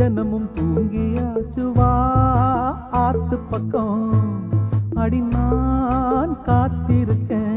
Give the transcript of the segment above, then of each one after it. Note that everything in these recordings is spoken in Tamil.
ஜனமும் தூங்கியாச்சு வா ஆத்து பக்கம் அடி நான் காத்திருக்கேன்.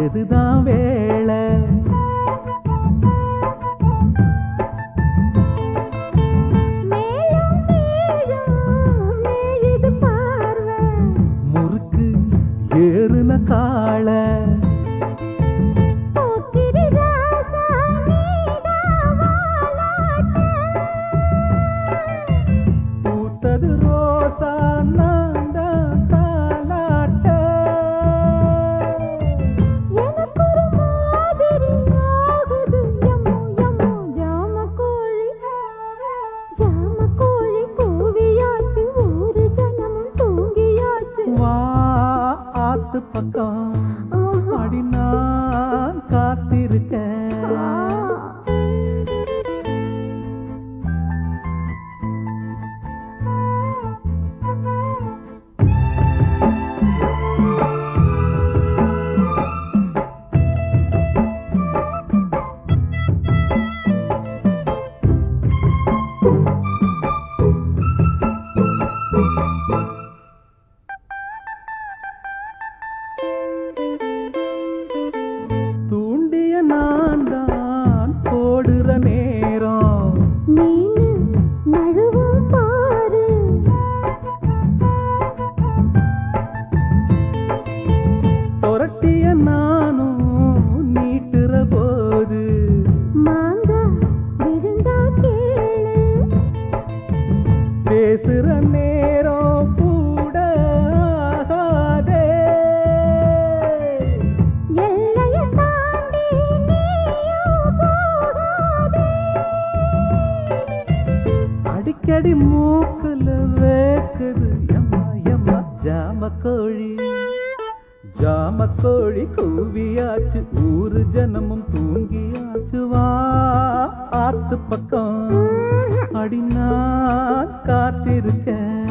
எதுதான் வேளை முறுக்கு ஏறுன காள பூத்தது ரோசா பக்கம் அடி நான் காத்திருக்கேன். நான் தான் போடுற நேரம் நழுவும் பாரு புரட்டிய நானும் நீட்டுற போது மாங்க விழுந்தா கேளு பேசுற நேரம் கூட ஆகாதே அடிக்கடி மூக்குல வேக்குது எம்மா எம்மா ஜாமக்கோழி ஜாமக்கோழி கூவியாச்சு ஊரு ஜனமும் தூங்கியாச்சு வா ஆத்து பக்கம் அடி நான் காத்திருக்கேன்.